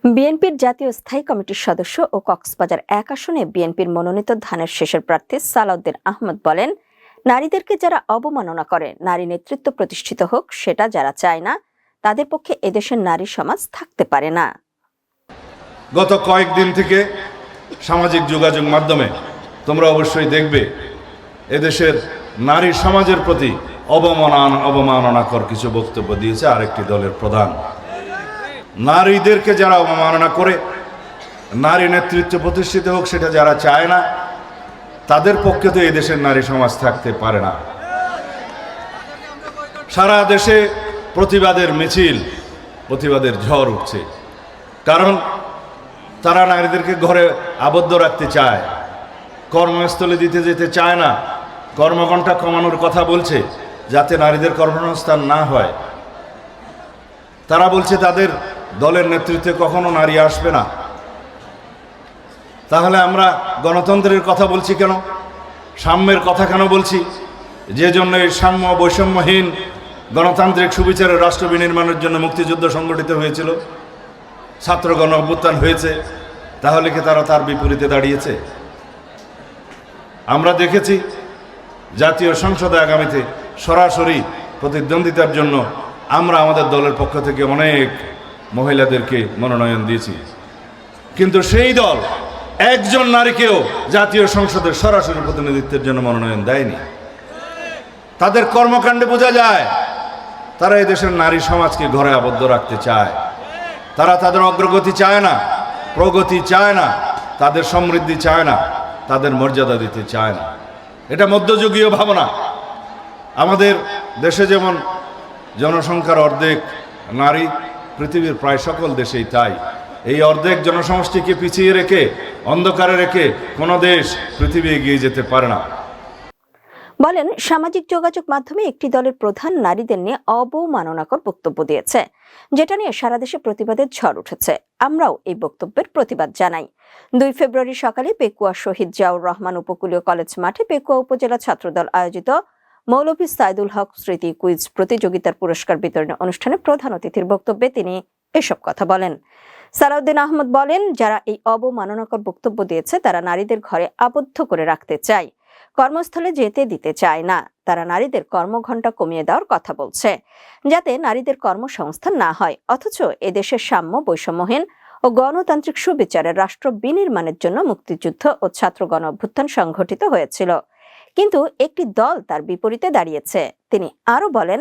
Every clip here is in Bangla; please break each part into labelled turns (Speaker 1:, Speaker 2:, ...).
Speaker 1: বিএনপির জাতীয় স্থায়ী কমিটির সদস্য ও কক্সবাজার ১ আসনে বিএনপির মনোনীত ধানের শীষের প্রার্থী সালাউদ্দিন আহমদ বলেন, নারীদেরকে যারা অবমাননা করে, নারী নেতৃত্ব প্রতিষ্ঠিত হোক, সেটা যারা চায় না, তাদের পক্ষে এদেশের নারী সমাজ থাকতে পারে না।
Speaker 2: গত কয়েকদিন থেকে সামাজিক যোগাযোগ মাধ্যমে তোমরা অবশ্যই দেখবে এদেশের নারী সমাজের প্রতি অবমাননাকর কিছু বক্তব্য দিয়েছে আরেকটি দলের প্রধান। নারীদেরকে যারা অবমাননা করে, নারী নেতৃত্ব প্রতিষ্ঠিত হোক, সেটা যারা চায় না, তাদের পক্ষে তো এই দেশের নারী সমাজ থাকতে পারে না। সারা দেশে প্রতিবাদের মিছিল, প্রতিবাদের ঝড় উঠছে, কারণ তারা নারীদেরকে ঘরে আবদ্ধ রাখতে চায়, কর্মস্থলে দিতে যেতে চায় না, কর্মঘণ্টা কমানোর কথা বলছে যাতে নারীদের কর্মসংস্থান না হয়। তারা বলছে তাদের দলের নেতৃত্বে কখনো নারী আসবে না। তাহলে আমরা গণতন্ত্রের কথা বলছি কেন? সাম্যের কথা কেন বলছি? যে জন্য এই সাম্য বৈষম্যহীন গণতান্ত্রিক সুবিচারের রাষ্ট্র বিনির্মাণের জন্য মুক্তিযুদ্ধ সংগঠিত হয়েছিল, ছাত্র গণ অভ্যুত্থান হয়েছে, তাহলে কি তারা তার বিপরীতে দাঁড়িয়েছে? আমরা দেখেছি জাতীয় সংসদে আগামীতে সরাসরি প্রতিদ্বন্দ্বিতার জন্য আমরা আমাদের দলের পক্ষ থেকে অনেক মহিলাদেরকে মনোনয়ন দিয়েছি, কিন্তু সেই দল একজন নারীকেও জাতীয় সংসদের সরাসরি প্রতিনিধিত্বের জন্য মনোনয়ন দেয়নি। তাদের কর্মকাণ্ডে বোঝা যায় তারা এই দেশের নারী সমাজকে ঘরে আবদ্ধ রাখতে চায়। তারা তাদের অগ্রগতি চায় না, প্রগতি চায় না, তাদের সমৃদ্ধি চায় না, তাদের মর্যাদা দিতে চায় না। এটা মধ্যযুগীয় ভাবনা। আমাদের দেশে যেমন জনসংখ্যার অর্ধেক নারী, পৃথিবীর প্রায় সকল দেশেই তাই। এই অর্ধেক জনসমষ্টিকে পিছিয়ে রেখে, অন্ধকারে রেখে কোনো দেশ পৃথিবী এগিয়ে যেতে পারে না।
Speaker 1: বলেন, সামাজিক যোগাযোগ মাধ্যমে একটি দলের প্রধান নারীদের নিয়ে অবমাননাকর বক্তব্য দিয়েছে, যেটা নিয়ে সারা দেশে প্রতিবাদের ঝড় উঠেছে। আমরাও এই বক্তব্যের প্রতিবাদ জানাই। ২ ফেব্রুয়ারি সকালে পেকুয়া শহীদ জিয়াউর রহমান উপকূলীয় কলেজ মাঠে পেকুয়া উপজেলা ছাত্রদল আয়োজিত মৌলভী সাইদুল হক স্মৃতি কুইজ প্রতিযোগিতার পুরস্কার বিতরণ অনুষ্ঠানে প্রধান অতিথির বক্তব্যে তিনি এসব কথা বলেন। সালাউদ্দিন আহমদ বলেন, যারা এই অবমাননাকর বক্তব্য দিয়েছে তারা নারীদের ঘরে আবদ্ধ করে রাখতে চায়, কর্মস্থলে যেতে দিতে চায় না। তারা নারীদের কর্মঘণ্টা কমিয়ে দেওয়ার কথা বলছে, যাতে নারীদের কর্মসংস্থান না হয়। অথচ এদেশের সাম্য বৈষম্যহীন ও গণতান্ত্রিক সুবিচারের রাষ্ট্র বিনির্মাণের জন্য মুক্তিযুদ্ধ ও ছাত্র গণ অভ্যুত্থান সংঘটিত হয়েছিল, কিন্তু একটি দল তার বিপরীতে দাঁড়িয়েছে। তিনি আরো বলেন,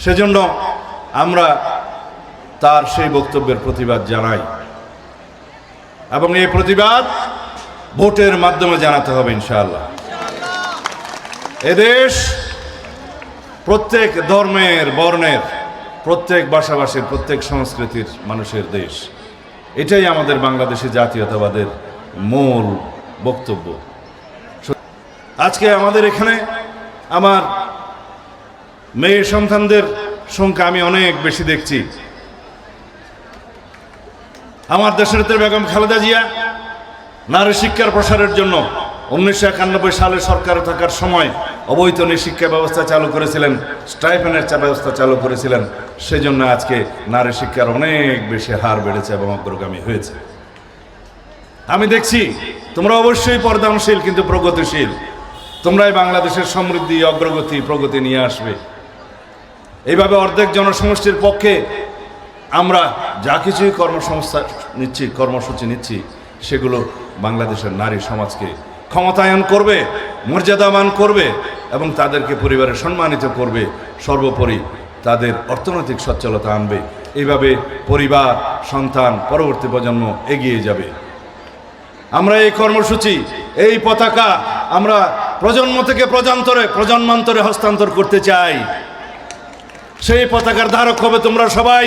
Speaker 2: সেজন্য আমরা তার সেই বক্তব্যের প্রতিবাদ জানাই, এবং এই প্রতিবাদ ভোটের মাধ্যমে জানাতে হবে ইনশাআল্লাহ। এদেশ প্রত্যেক ধর্মের, বর্ণের, প্রত্যেক ভাষাভাষীর, প্রত্যেক সংস্কৃতির মানুষের দেশ। এটাই আমাদের বাংলাদেশি জাতীয়তাবাদের মূল বক্তব্য। আজকে আমাদের এখানে আমার মেয়ে সন্তানদের সংখ্যা আমি অনেক বেশি দেখছি। আমার দেশনেত্রী বেগম খালেদা জিয়া নারী শিক্ষার প্রসারের জন্য 1991 সালে সরকারে থাকার সময় অবৈতনিক শিক্ষা ব্যবস্থা চালু করেছিলেন, স্টাইপেন্ডের ব্যবস্থা চালু করেছিলেন। সেজন্য আজকে নারী শিক্ষার অনেক বেশি হার বেড়েছে এবং অগ্রগামী হয়েছে। আমি দেখছি তোমরা অবশ্যই পর্দানশীল কিন্তু প্রগতিশীল। তোমরাই বাংলাদেশের সমৃদ্ধি, অগ্রগতি, প্রগতি নিয়ে আসবে। এইভাবে অর্ধেক জনসমষ্টির পক্ষে আমরা যা কিছুই কর্মসূচি নিচ্ছি, সেগুলো বাংলাদেশের নারী সমাজকে ক্ষমতায়ন করবে, মর্যাদাবান করবে এবং তাদেরকে পরিবারে সম্মানিত করবে। সর্বোপরি তাদের অর্থনৈতিক সচ্ছলতা আনবে। এইভাবে পরিবার, সন্তান, পরবর্তী প্রজন্ম এগিয়ে যাবে। আমরা এই কর্মসূচি, এই পতাকা আমরা প্রজন্ম থেকে প্রজন্মান্তরে হস্তান্তর করতে চাই। সেই পতাকার ধারক হবে তোমরা সবাই।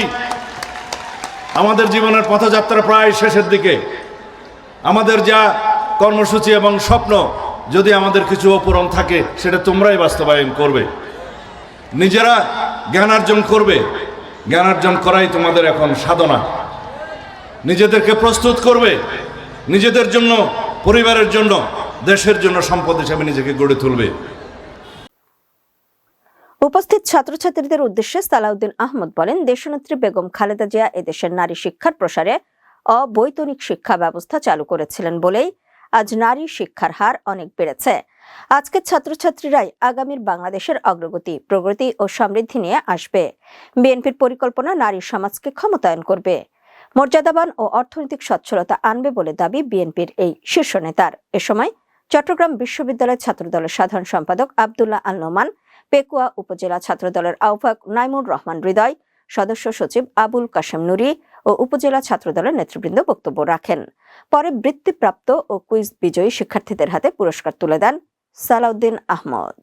Speaker 2: আমাদের জীবনের পথযাত্রা প্রায় শেষের দিকে। আমাদের যা কর্মসূচি এবং স্বপ্ন, যদি আমাদের কিছু অপূরণ থাকে, সেটা তোমরাই বাস্তবায়ন করবে। নিজেরা জ্ঞানার্জন করবে। জ্ঞানার্জন করাই তোমাদের এখন সাধনা। নিজেদেরকে প্রস্তুত করবে, নিজেদের জন্য, পরিবারের জন্য, দেশের জন্য সম্পদ হিসেবে নিজেকে গড়ে তুলবে।
Speaker 1: উপস্থিত ছাত্রছাত্রীদের উদ্দেশ্যে সালাউদ্দিন আহমদ বলেন, দেশনেত্রী বেগম খালেদা জিয়া এদেশের নারী শিক্ষার প্রসারে অবৈতনিক শিক্ষা ব্যবস্থা চালু করেছিলেন বলেই আজ নারী শিক্ষার হার অনেক বেড়েছে। আজকের ছাত্রছাত্রীরাই আগামীর বাংলাদেশের অগ্রগতি, প্রগতি ও সমৃদ্ধি নিয়ে আসবে। বিএনপির পরিকল্পনা নারী সমাজকে ক্ষমতায়ন করবে, মর্যাদাবান ও অর্থনৈতিক সচ্ছলতা আনবে বলে দাবি বিএনপির এই শীর্ষ নেতার। এ সময় চট্টগ্রাম বিশ্ববিদ্যালয়ের ছাত্রদলের সাধারণ সম্পাদক আব্দুল্লাহ আল নোমান, পেকুয়া উপজেলা ছাত্রদলের আহ্বায়ক নাইমুর রহমান হৃদয়, সদস্য সচিব আবুল কাশেম নুরি ও উপজেলা ছাত্রদলের নেতৃবৃন্দ বক্তব্য রাখেন। পরে বৃত্তিপ্রাপ্ত ও কুইজ বিজয়ী শিক্ষার্থীদের হাতে পুরস্কার তুলে দেন সালাউদ্দিন আহমদ।